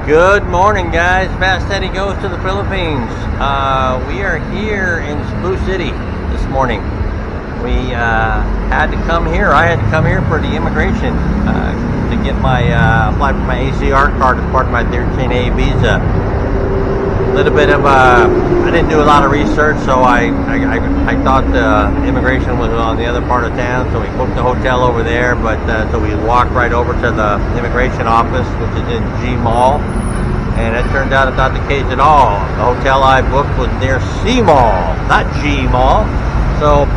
Good morning, guys. Fast Eddie goes to the Philippines. We are here in Cebu City this morning. We had to come here. I had to come here for the immigration to get my apply for my ACR card as part of my 13A visa. A little bit of I didn't do a lot of research, so I thought immigration was on the other part of town, so we booked the hotel over there. But so we walked right over to the immigration office, which is in G Mall, and it turned out it's not the case at all. The hotel I booked was near C Mall, not G Mall. So,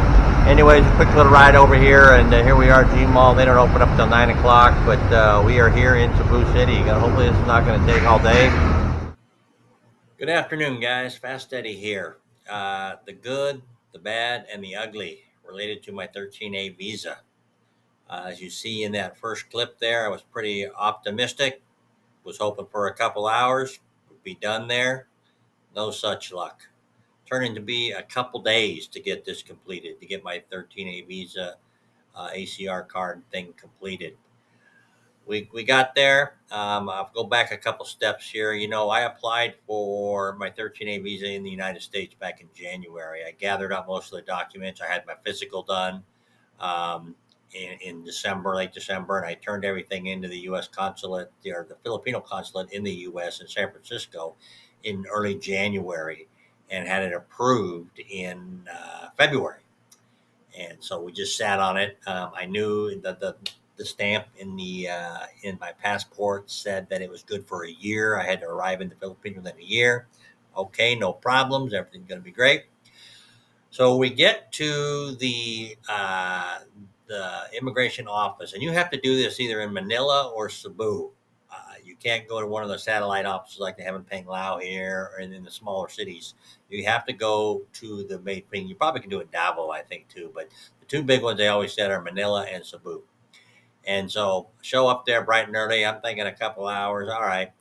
anyways, a quick little ride over here, and here we are, G Mall. They don't open up till 9 o'clock, but we are here in Cebu City. Hopefully, this is not going to take all day. Good afternoon, guys. Fast Eddie here. The good, the bad, and the ugly related to my 13A visa. As you see in that first clip there, I was pretty optimistic. Was hoping for a couple hours, would be done there. No such luck. Turning to be a couple days to get this completed, to get my 13A visa ACR card thing completed. We got there. I'll go back a couple steps here. I applied for my 13A visa in the United States back in January. I gathered up most of the documents. I had my physical done in December, late December, and I turned everything into the U.S. consulate, or the Filipino consulate in the U.S. in San Francisco in early January, and had it approved in February. And so we just sat on it. I knew that the stamp in my passport said that it was good for a year. I had to arrive in the Philippines within a year. Okay, no problems. Everything's going to be great. So we get to the immigration office, and you have to do this either in Manila or Cebu. You can't go to one of the satellite offices like they have in Panglao here or in the smaller cities. You have to go to the main thing. You probably can do it in Davao, I think, too. But the two big ones they always said are Manila and Cebu. And so show up there bright and early. I'm thinking a couple hours. All right.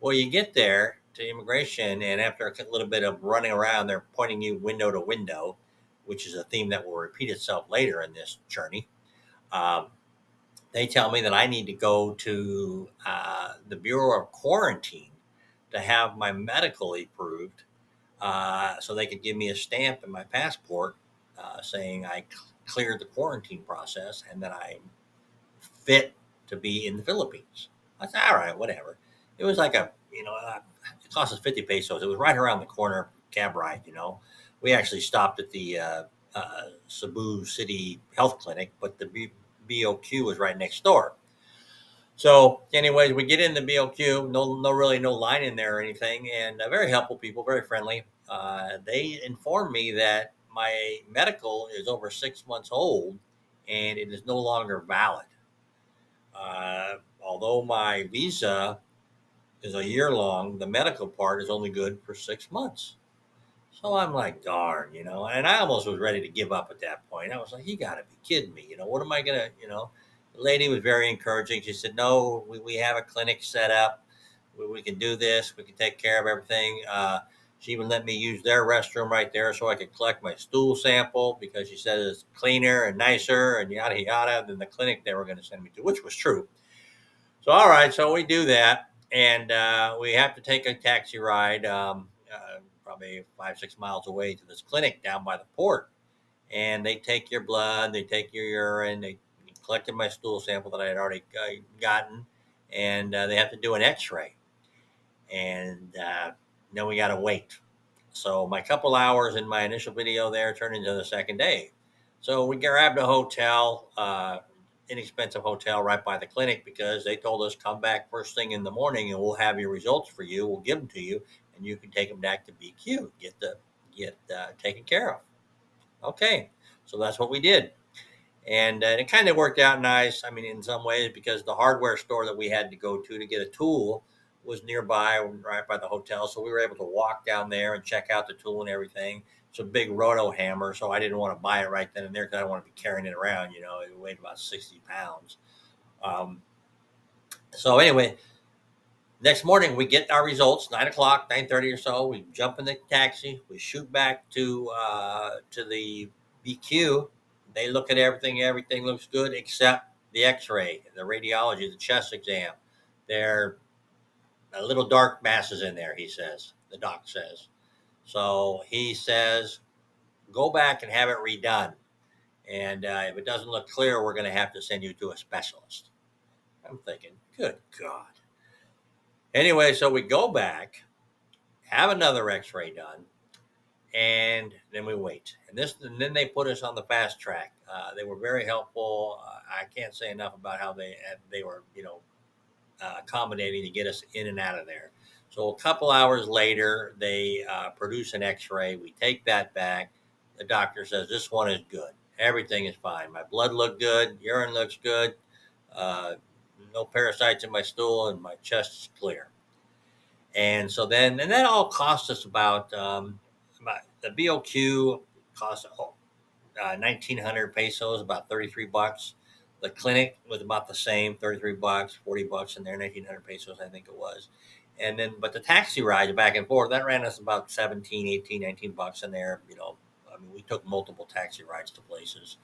Well, you get there to immigration, and after a little bit of running around, they're pointing you window to window, which is a theme that will repeat itself later in this journey. Um, they tell me that I need to go to the Bureau of Quarantine to have my medical approved, so they could give me a stamp in my passport saying I cleared the quarantine process and that I'm fit to be in the Philippines. I said, all right, whatever. It was like it cost us 50 pesos. It was right around the corner cab ride. We actually stopped at the Cebu City Health Clinic, but the BOQ was right next door. So, anyways, we get in the BOQ. No line in there or anything, and very helpful people, very friendly. They informed me that my medical is over 6 months old, and it is no longer valid. Although my visa is a year long, the medical part is only good for 6 months. So I'm like, darn. And I almost was ready to give up at that point. I was like, you got to be kidding me. What am I going to. The lady was very encouraging. She said, no, we have a clinic set up. We can do this. We can take care of everything. She even let me use their restroom right there so I could collect my stool sample because she said it's cleaner and nicer and yada, yada than the clinic they were going to send me to, which was true. So, all right, so we do that, and we have to take a taxi ride, probably 5, 6 miles away to this clinic down by the port. And they take your blood, they take your urine, they collected my stool sample that I had already gotten, and they have to do an X-ray, and then we got to wait. So my couple hours in my initial video there turned into the second day. So we grabbed a hotel, inexpensive hotel right by the clinic because they told us come back first thing in the morning and we'll have your results for you. We'll give them to you and you can take them back to BQ, get taken care of. Okay, so that's what we did. And it kind of worked out nice. I mean, in some ways, because the hardware store that we had to go to get a tool was nearby, right by the hotel. So we were able to walk down there and check out the tool and everything. It's a big roto hammer, so I didn't want to buy it right then and there because I don't want to be carrying it around. It weighed about 60 pounds. Um, so anyway, next morning we get our results, 9 o'clock, 9:30 or so. We jump in the taxi, we shoot back to the BQ. They look at everything. Everything looks good except the X-ray, the radiology, the chest exam. They're little dark masses in there. He says, the doc says. So he says, go back and have it redone. And if it doesn't look clear, we're going to have to send you to a specialist. I'm thinking, good God. Anyway, so we go back, have another X-ray done, and then we wait. And then they put us on the fast track. They were very helpful. I can't say enough about how they were, accommodating to get us in and out of there. So a couple hours later, they produce an X-ray. We take that back. The doctor says this one is good. Everything is fine. My blood looked good. Urine looks good. Uh, no parasites in my stool, and my chest is clear. And so then, and that all cost us about the BOQ cost 1,900 pesos, about 33 bucks. The clinic was about the same, 33 bucks, 40 bucks in there, 1,900 pesos, I think it was. And then, but the taxi ride back and forth, that ran us about 17, 18, 19 bucks in there. I mean, we took multiple taxi rides to places.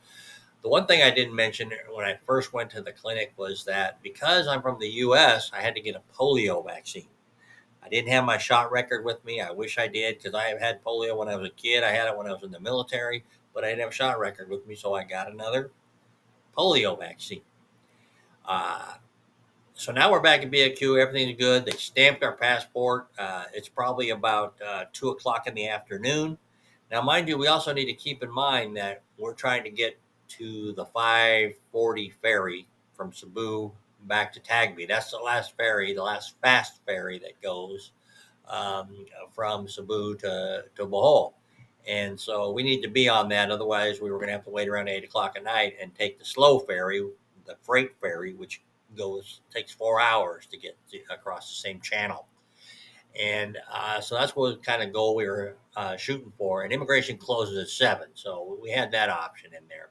The one thing I didn't mention when I first went to the clinic was that because I'm from the US, I had to get a polio vaccine. I didn't have my shot record with me. I wish I did because I have had polio when I was a kid. I had it when I was in the military, but I didn't have a shot record with me, so I got another polio vaccine. Uh, so now we're back at BAQ. Everything's good. They stamped our passport. It's probably about 2 o'clock in the afternoon. Now, mind you, we also need to keep in mind that we're trying to get to the 540 ferry from Cebu back to Tagby. That's the last ferry, the last fast ferry that goes from Cebu to Bohol. And so we need to be on that. Otherwise, we were going to have to wait around 8 o'clock at night and take the slow ferry, the freight ferry, which takes 4 hours to get across the same channel. And so that's what kind of goal we were shooting for. And immigration closes at 7. So we had that option in there.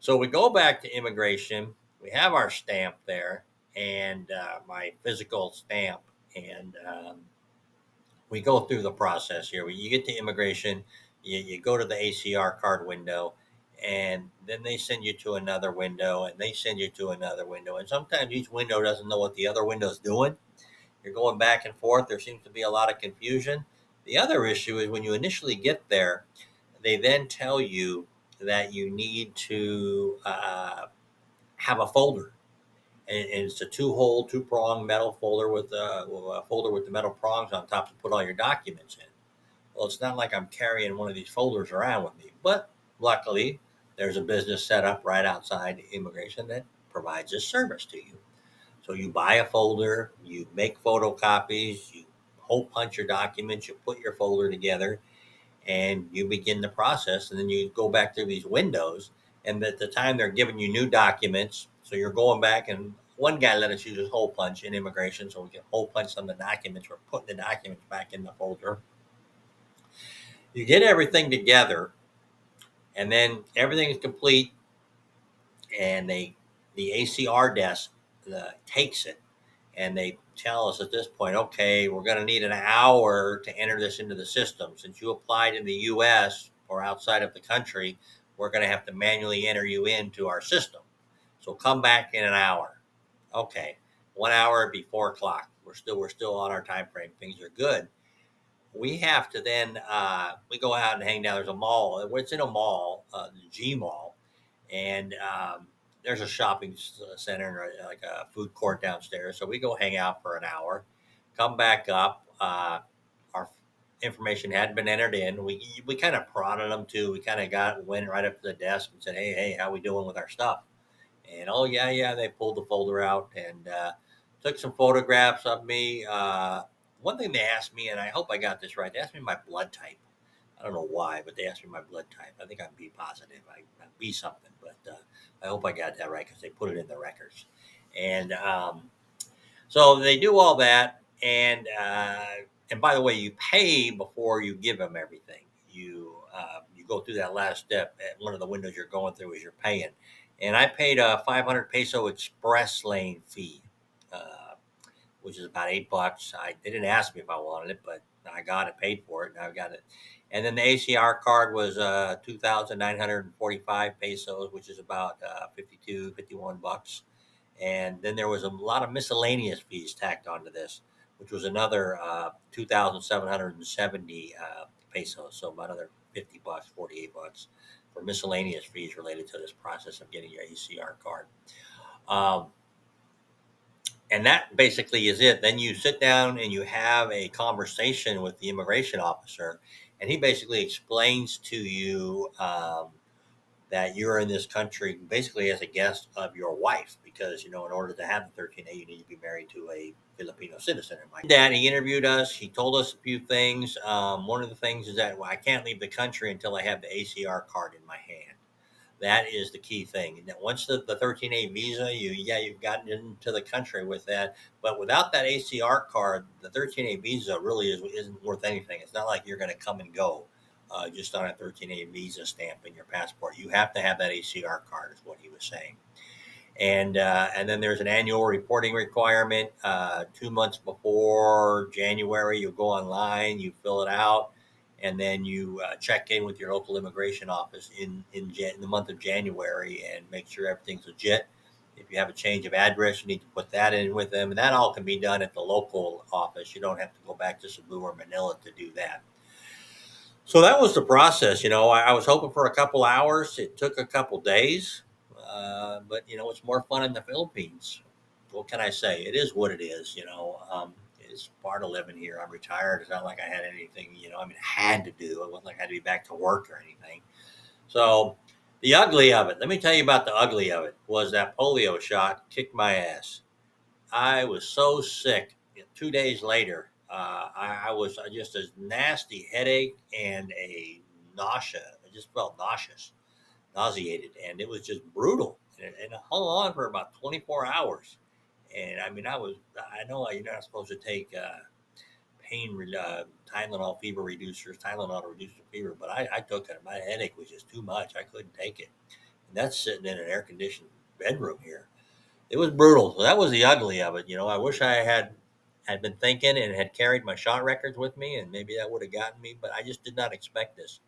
So we go back to immigration. We have our stamp there and my physical stamp. And we go through the process here. You get to immigration, you go to the ACR card window, and then they send you to another window, and they send you to another window. And sometimes each window doesn't know what the other window is doing. You're going back and forth. There seems to be a lot of confusion. The other issue is when you initially get there, they then tell you that you need to have a folder. And it's a two-hole, two-prong metal folder with a folder with the metal prongs on top to put all your documents in. Well, it's not like I'm carrying one of these folders around with me, but luckily, there's a business set up right outside immigration that provides this service to you. So you buy a folder, you make photocopies, you hole punch your documents, you put your folder together, and you begin the process. And then you go back through these windows. And at the time they're giving you new documents, so you're going back. And one guy let us use his hole punch in immigration, so we can hole punch some of the documents. We're putting the documents back in the folder. You get everything together, and then everything is complete. And the ACR desk takes it, and they tell us at this point, okay, we're going to need an hour to enter this into the system. Since you applied in the US or outside of the country, we're going to have to manually enter you into our system. So come back in an hour. Okay, 1 hour would be 4 o'clock. We're still on our time frame. Things are good. We have to then we go out and hang down. There's a mall. It's in a mall, the G Mall, and there's a shopping center, like a food court downstairs. So we go hang out for an hour, come back up. Our information had been entered in. We kind of prodded them too. We kind of went right up to the desk and said, hey, how we doing with our stuff? And oh yeah, they pulled the folder out and took some photographs of me. One thing they asked me, and I hope I got this right, they asked me my blood type. I don't know why, but they asked me my blood type. I think I'm B positive. I'm B something, but I hope I got that right because they put it in the records. And so they do all that, and by the way, you pay before you give them everything. You go through that last step at one of the windows you're going through as you're paying, and I paid a 500 peso express lane fee, which is about $8. They didn't ask me if I wanted it, but I got it, paid for it, and I got it. And then the ACR card was 2,945 pesos, which is about 52, 51 bucks. And then there was a lot of miscellaneous fees tacked onto this. which was another 2,770 pesos, so about another 50 bucks, 48 bucks for miscellaneous fees related to this process of getting your ACR card. Um, and that basically is it. Then you sit down and you have a conversation with the immigration officer, and he basically explains to you that you're in this country basically as a guest of your wife, because in order to have the 13A, you need to be married to a Filipino citizen. And my dad, he interviewed us. He told us a few things. One of the things is that I can't leave the country until I have the ACR card in my hand. That is the key thing. And once the 13A visa, you've gotten into the country with that. But without that ACR card, the 13A visa really isn't worth anything. It's not like you're going to come and go just on a 13A visa stamp in your passport. You have to have that ACR card, is what he was saying. And then there's an annual reporting requirement. 2 months before January, you go online, you fill it out, and then you check in with your local immigration office in the month of January and make sure everything's legit. If you have a change of address, you need to put that in with them, and that all can be done at the local office. You don't have to go back to Cebu or Manila to do that. So that was the process. I was hoping for a couple hours. It took a couple days, but it's more fun in the Philippines. What can I say? It is what it is. It's part of living here. I'm retired. It's not like I had anything. Had to do. It wasn't like I had to be back to work or anything. So the ugly of it. Let me tell you about the ugly of it. Was that polio shot kicked my ass. I was so sick. 2 days later, I was just a nasty headache and a nausea. I just felt nauseated, and it was just brutal. And it hung on for about 24 hours. And I mean, I know you're not supposed to take Tylenol fever reducers, Tylenol to reduce the fever, but I took it. My headache was just too much. I couldn't take it. And that's sitting in an air conditioned bedroom here. It was brutal. So that was the ugly of it. I wish I had been thinking and had carried my shot records with me, and maybe that would have gotten me. But I just did not expect this.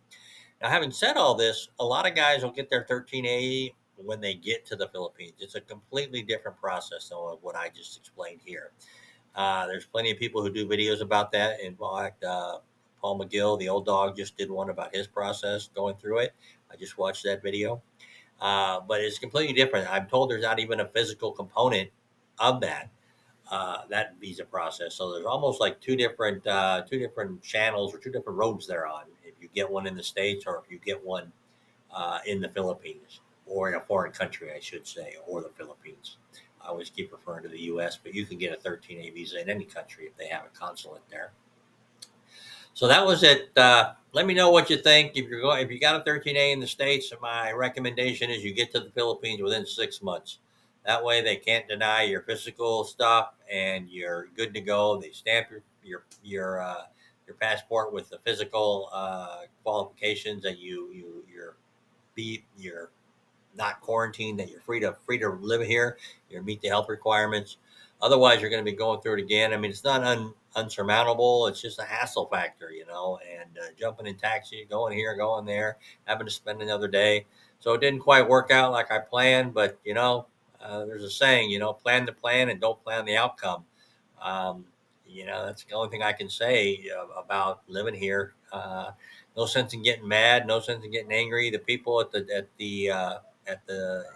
Now, having said all this, a lot of guys will get their 13A when they get to the Philippines. It's a completely different process than what I just explained here. There's plenty of people who do videos about that. In fact, Paul McGill, the old dog, just did one about his process going through it. I just watched that video. But it's completely different. I'm told there's not even a physical component of that visa process. So there's almost like two different channels or two different roads they're on. If you get one in the States or if you get one in the Philippines or in a foreign country, I should say, or the Philippines. I always keep referring to the U.S., but you can get a 13A visa in any country if they have a consulate there. So that was it. Let me know what you think. If you got a 13A in the States, my recommendation is you get to the Philippines within 6 months. That way they can't deny your physical stuff and you're good to go. They stamp your passport with the physical qualifications that you're not quarantined, that you're free to live here, you meet the health requirements. Otherwise, you're going to be going through it again. I mean, it's not unsurmountable. It's just a hassle factor, and jumping in taxi, going here, going there, having to spend another day. So it didn't quite work out like I planned, but there's a saying, plan the plan and don't plan the outcome. Um, that's the only thing I can say about living here. No sense in getting mad. No sense in getting angry. The people at the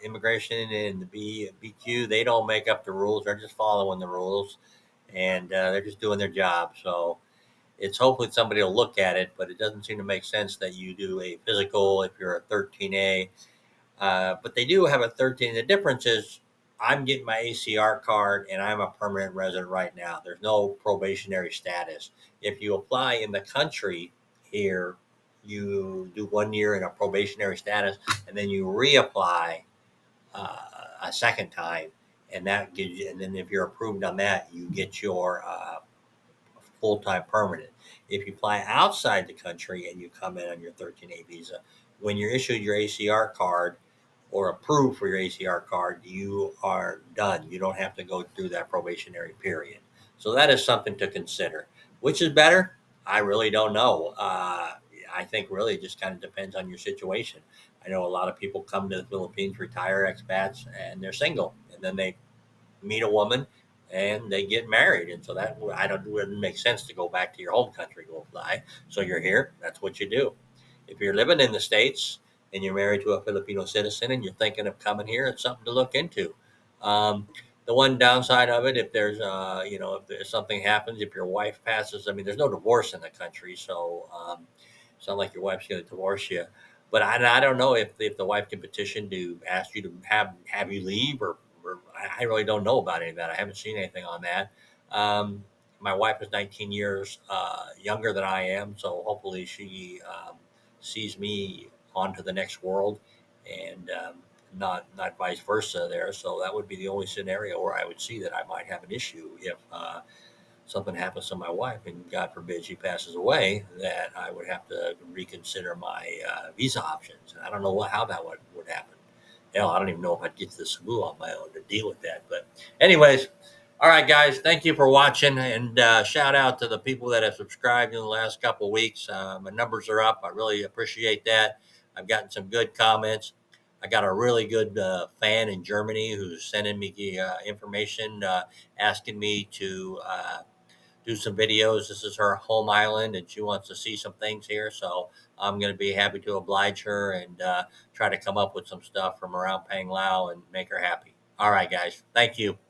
immigration and the BQ, they don't make up the rules. They're just following the rules, and they're just doing their job. So it's hopefully somebody will look at it, but it doesn't seem to make sense that you do a physical if you're a 13A. But they do have a 13. The difference is I'm getting my ACR card and I'm a permanent resident right now. There's no probationary status. If you apply in the country here, you do 1 year in a probationary status and then you reapply a second time. And that gives you, and then if you're approved on that, you get your full-time permanent. If you fly outside the country and you come in on your 13A visa, when you're issued your ACR card or approved for your ACR card, you are done. You don't have to go through that probationary period. So that is something to consider. Which is better? I really don't know. I think really it just kind of depends on your situation. I know a lot of people come to the Philippines, retire expats, and they're single, and then they meet a woman and they get married. And so that I don't wouldn't make sense to go back to your home country, go fly. So you're here. That's what you do. If you're living in the States and you're married to a Filipino citizen and you're thinking of coming here, it's something to look into. Um, the one downside of it, if there's, if there's something happens, if your wife passes, I mean, there's no divorce in the country, so it's not like your wife's going to divorce you. But I don't know if the wife can petition to ask you to have you leave, or I really don't know about any of that. I haven't seen anything on that. Um, my wife is 19 years younger than I am, so hopefully she sees me on to the next world, and not vice versa there. So that would be the only scenario where I would see that I might have an issue if something happens to my wife and God forbid she passes away, that I would have to reconsider my visa options. And I don't know how that would happen. Hell, I don't even know if I'd get to the school on my own to deal with that. But, anyways, all right, guys, thank you for watching. And shout out to the people that have subscribed in the last couple of weeks. My numbers are up. I really appreciate that. I've gotten some good comments. I got a really good fan in Germany who's sending me information, asking me to do some videos. This is her home island, and she wants to see some things here. So I'm going to be happy to oblige her and try to come up with some stuff from around Pang Lao and make her happy. All right, guys. Thank you.